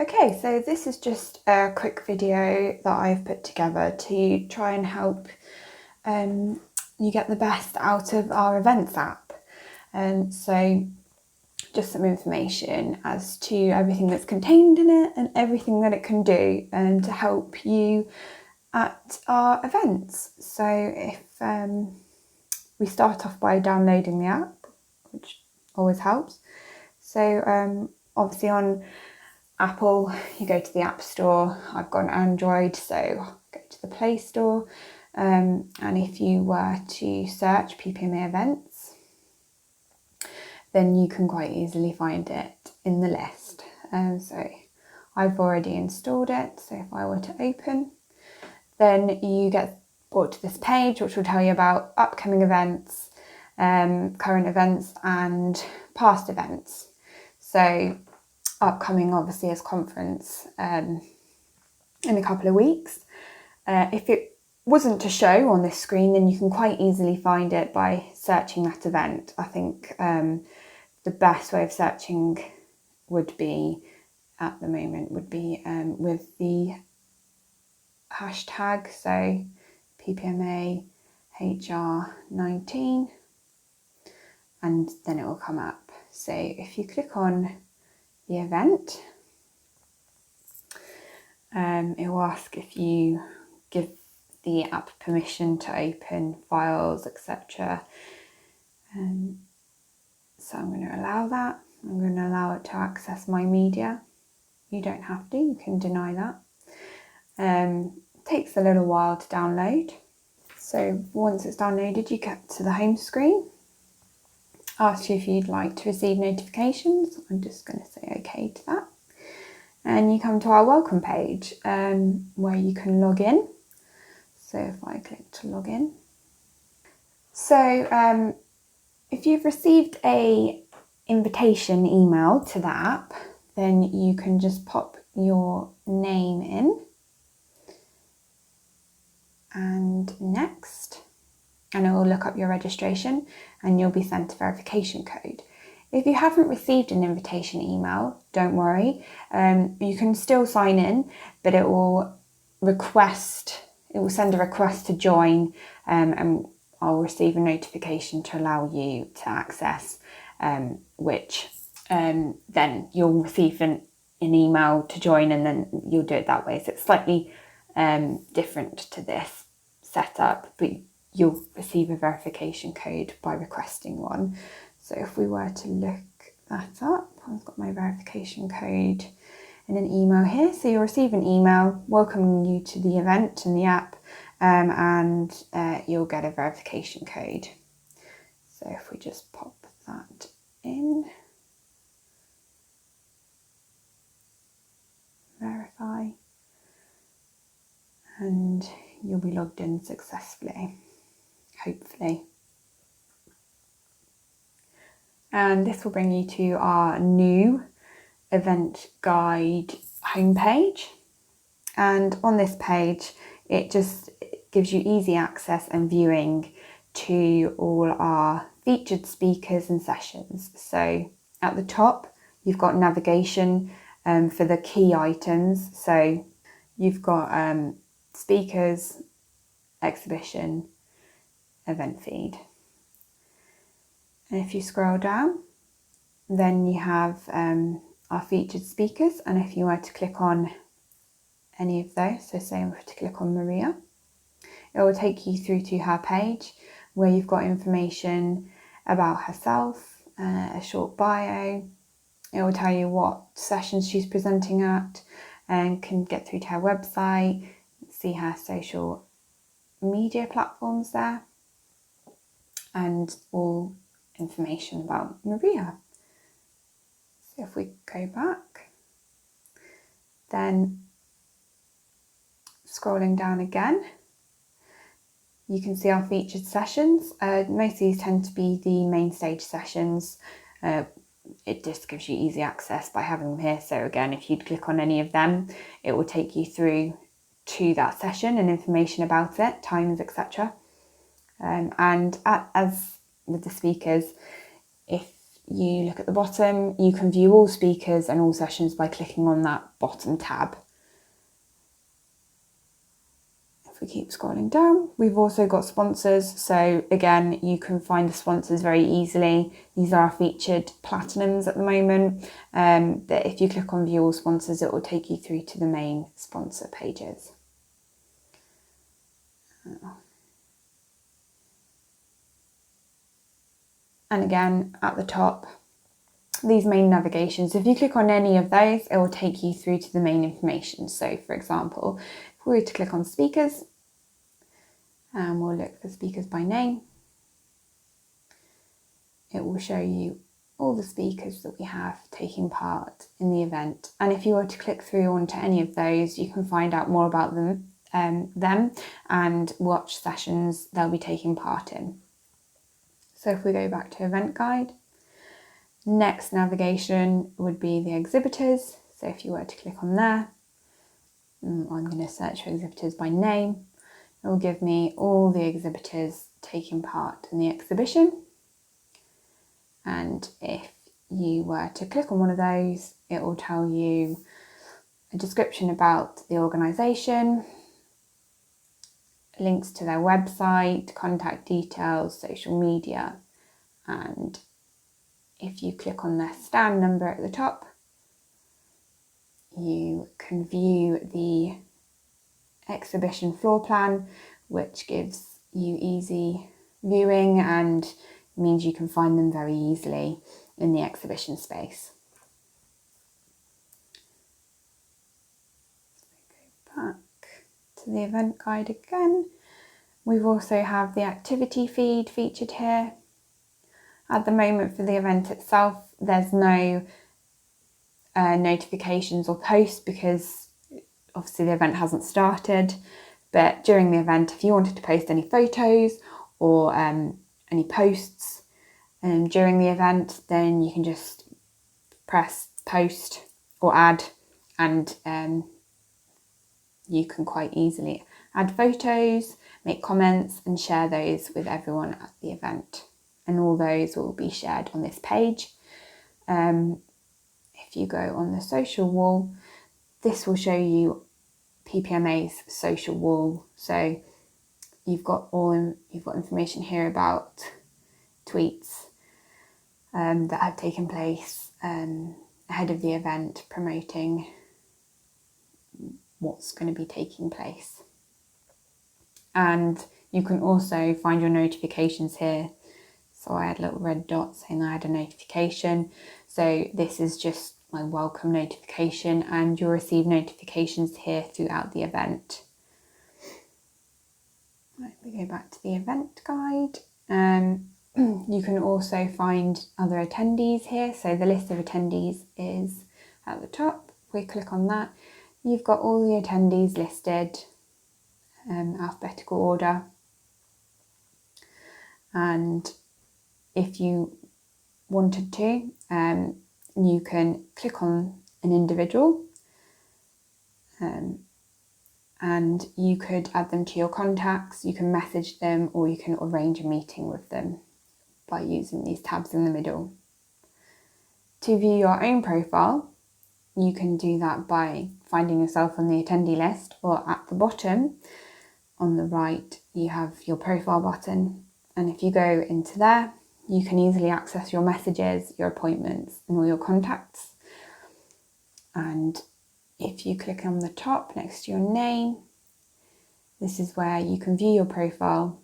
Okay, so this is just a quick video that I've put together to try and help you get the best out of our events app. So just some information as to everything that's contained in it and everything that it can do to help you at our events. So if we start off by downloading the app, which always helps. So obviously on Apple, you go to the App Store. I've got an Android, so go to the Play Store. And if you were to search PPMA events, then you can quite easily find it in the list. So I've already installed it. So if I were to open, then you get brought to this page, which will tell you about upcoming events, current events, and past events. So upcoming obviously is conference in a couple of weeks. If it wasn't to show on this screen, then you can quite easily find it by searching that event. I think the best way of searching would be, at the moment, would be with the hashtag, so PPMA HR19, and then it will come up. So if you click on the event, it will ask if you give the app permission to open files, etc. So I'm going to allow that. I'm going to allow it to access my media. You don't have to, you can deny that. Takes a little while to download. So once it's downloaded, you get to the home screen. Asks you if you'd like to receive notifications. I'm just going to say okay to that. And you come to our welcome page where you can log in. So if I click to log in. So if you've received a invitation email to the app, then you can just pop your name in and next, and it will look up your registration and you'll be sent a verification code. If you haven't received an invitation email, don't worry. You can still sign in, but it will send a request to join, and I'll receive a notification to allow you to access, which then you'll receive an email to join, and then you'll do it that way. So it's slightly different to this setup, but you'll receive a verification code by requesting one. So if we were to look that up, I've got my verification code in an email here. So you'll receive an email welcoming you to the event and the app, and you'll get a verification code. So if we just pop that in, verify, and you'll be logged in successfully, hopefully. And this will bring you to our new event guide homepage. And on this page, it just gives you easy access and viewing to all our featured speakers and sessions. So at the top, you've got navigation for the key items. So you've got speakers, exhibition, event feed. And if you scroll down, then you have our featured speakers. And if you were to click on any of those, so say we were to click on Maria, it will take you through to her page where you've got information about herself, a short bio. It will tell you what sessions she's presenting at, and can get through to her website, see her social media platforms there, and all information about Maria. So if we go back, then scrolling down again, you can see our featured sessions. Most of these tend to be the main stage sessions. It just gives you easy access by having them here. So again, if you'd click on any of them, it will take you through to that session and information about it, times, etc. And as with the speakers, if you look at the bottom, you can view all speakers and all sessions by clicking on that bottom tab. If we keep scrolling down, we've also got sponsors. So again, you can find the sponsors very easily. These are featured platinums at the moment. That if you click on view all sponsors, it will take you through to the main sponsor pages. And again, at the top, these main navigations, if you click on any of those, it will take you through to the main information. So for example, if we were to click on speakers, and we'll look for speakers by name, it will show you all the speakers that we have taking part in the event. And if you were to click through onto any of those, you can find out more about them and watch sessions they'll be taking part in. So if we go back to event guide, next navigation would be the exhibitors. So if you were to click on there, I'm going to search for exhibitors by name. It will give me all the exhibitors taking part in the exhibition. And if you were to click on one of those, it will tell you a description about the organisation, links to their website, contact details, social media, and if you click on their stand number at the top, you can view the exhibition floor plan, which gives you easy viewing and means you can find them very easily in the exhibition space. Go back to the event guide again. We've also have the activity feed featured here. At the moment for the event itself, there's no notifications or posts because obviously the event hasn't started. But during the event, if you wanted to post any photos or any posts during the event, then you can just press post or add, and you can quite easily add photos, make comments and share those with everyone at the event. And all those will be shared on this page. If you go on the social wall, this will show you PPMA's social wall. So you've got information here about tweets that have taken place ahead of the event, promoting what's going to be taking place. And you can also find your notifications here. So I had a little red dot saying I had a notification. So this is just my welcome notification, and you'll receive notifications here throughout the event. Right, we go back to the event guide. You can also find other attendees here. So the list of attendees is at the top. If we click on that, you've got all the attendees listed, alphabetical order. And if you wanted to, you can click on an individual and you could add them to your contacts, you can message them, or you can arrange a meeting with them by using these tabs in the middle. To view your own profile, you can do that by finding yourself on the attendee list, or at the bottom on the right you have your profile button, and if you go into there, you can easily access your messages, your appointments and all your contacts. And if you click on the top next to your name, this is where you can view your profile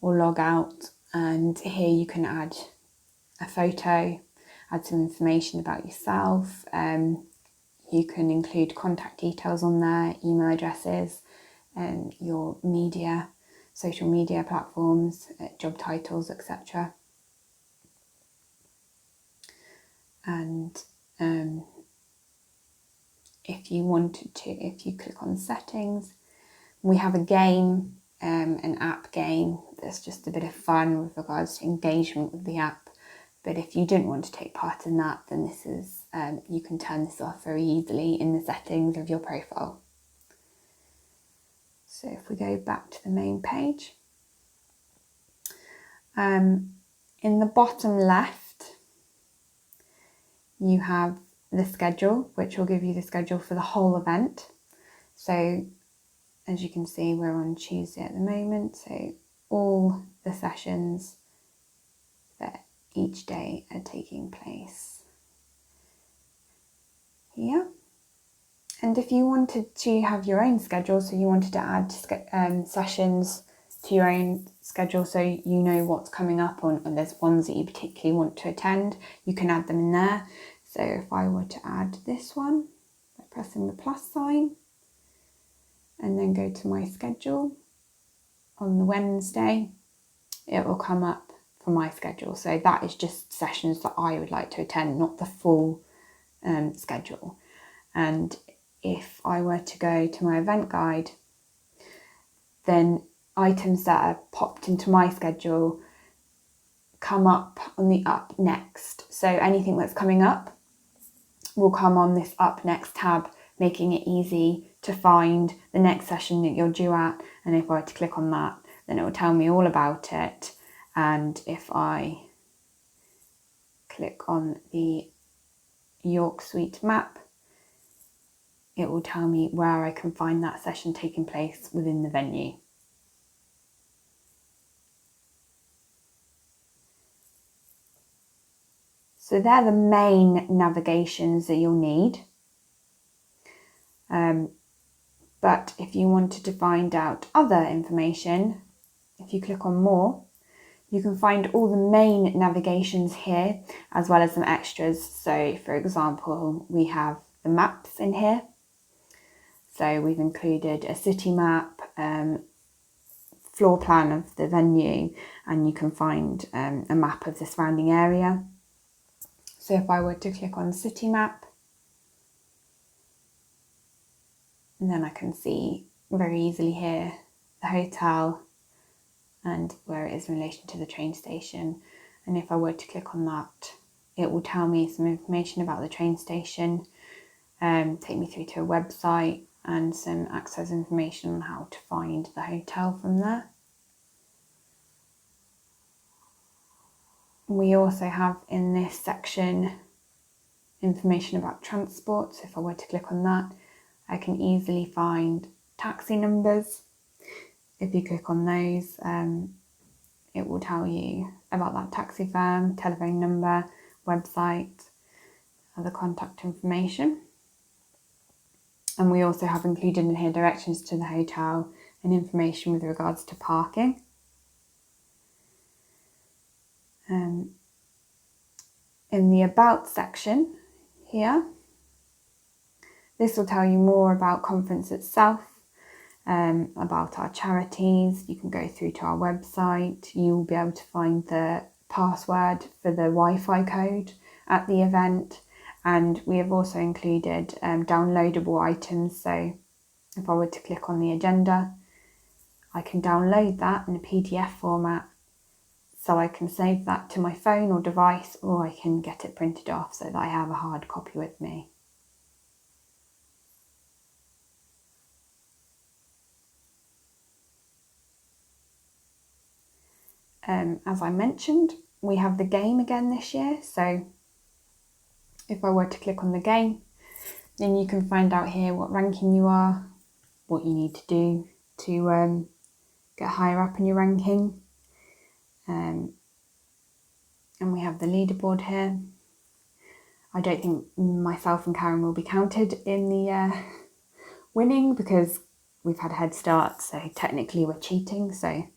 or log out, and here you can add a photo, add some information about yourself. You can include contact details on there, email addresses, and your media, social media platforms, job titles, etc. And if you wanted to, if you click on settings, we have a game, an app game that's just a bit of fun with regards to engagement with the app. But if you didn't want to take part in that, then this is you can turn this off very easily in the settings of your profile. So if we go back to the main page, in the bottom left, you have the schedule, which will give you the schedule for the whole event. So as you can see, we're on Tuesday at the moment, so all the sessions that each day are taking place here. And if you wanted to have your own schedule, so you wanted to add sessions to your own schedule so you know what's coming up on, and there's ones that you particularly want to attend, you can add them in there. So if I were to add this one by pressing the plus sign and then go to my schedule on the Wednesday, it will come up for my schedule. So that is just sessions that I would like to attend, not the full schedule. And if I were to go to my event guide, then items that are popped into my schedule come up on the up next. So anything that's coming up will come on this up next tab, making it easy to find the next session that you're due at. And if I were to click on that, then it will tell me all about it. And if I click on the York Suite map, it will tell me where I can find that session taking place within the venue. So they're the main navigations that you'll need. But if you wanted to find out other information, if you click on more, you can find all the main navigations here, as well as some extras. So for example, we have the maps in here. So we've included a city map, floor plan of the venue, and you can find a map of the surrounding area. So if I were to click on city map, and then I can see very easily here the hotel and where it is in relation to the train station. And if I were to click on that, it will tell me some information about the train station, take me through to a website and some access information on how to find the hotel from there. We also have in this section information about transport. So if I were to click on that, I can easily find taxi numbers. If you click on those, it will tell you about that taxi firm, telephone number, website, other contact information. And we also have included in here directions to the hotel and information with regards to parking. In the About section here, this will tell you more about conference itself, about our charities. You can go through to our website. You will be able to find the password for the Wi-Fi code at the event. And we have also included downloadable items. So if I were to click on the agenda, I can download that in a PDF format. So I can save that to my phone or device, or I can get it printed off so that I have a hard copy with me. As I mentioned, we have the game again this year. So if I were to click on the game, then you can find out here what ranking you are, what you need to do to get higher up in your ranking. And we have the leaderboard here. I don't think myself and Karen will be counted in the winning because we've had a head start, so technically we're cheating, so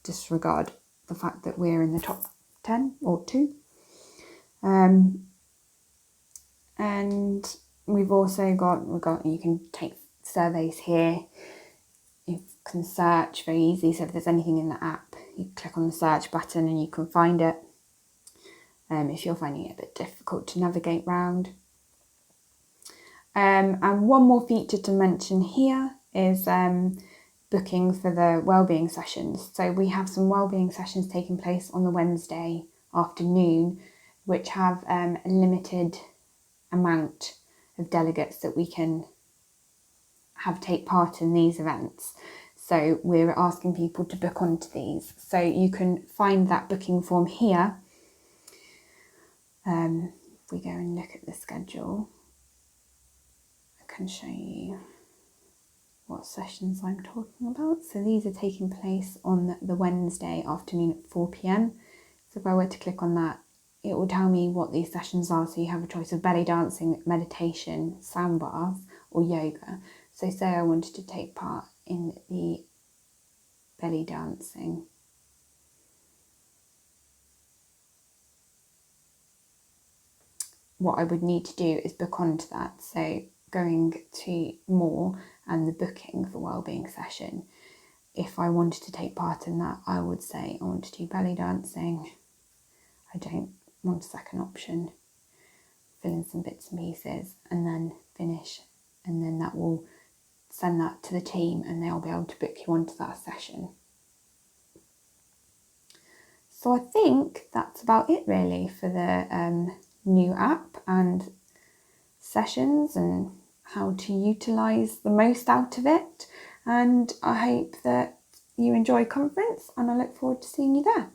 disregard the fact that we're in the top 10 or 2. And we've also got you can take surveys here. You can search very easily, so if there's anything in the app, you click on the search button and you can find it. If you're finding it a bit difficult to navigate round. And one more feature to mention here is booking for the wellbeing sessions. So we have some wellbeing sessions taking place on the Wednesday afternoon, which have a limited amount of delegates that we can have take part in these events. So we're asking people to book onto these. So you can find that booking form here. we go and look at the schedule, I can show you what sessions I'm talking about. So these are taking place on the Wednesday afternoon at 4 p.m. So if I were to click on that, it will tell me what these sessions are. So you have a choice of belly dancing, meditation, sound bath, or yoga. So say I wanted to take part in the belly dancing. What I would need to do is book onto that. So going to more and the booking for wellbeing session. If I wanted to take part in that, I would say I want to do belly dancing. I don't want a second option. Fill in some bits and pieces and then finish. And then that will send that to the team and they'll be able to book you onto that session. So I think that's about it really for the new app and sessions and how to utilise the most out of it. And I hope that you enjoy conference and I look forward to seeing you there.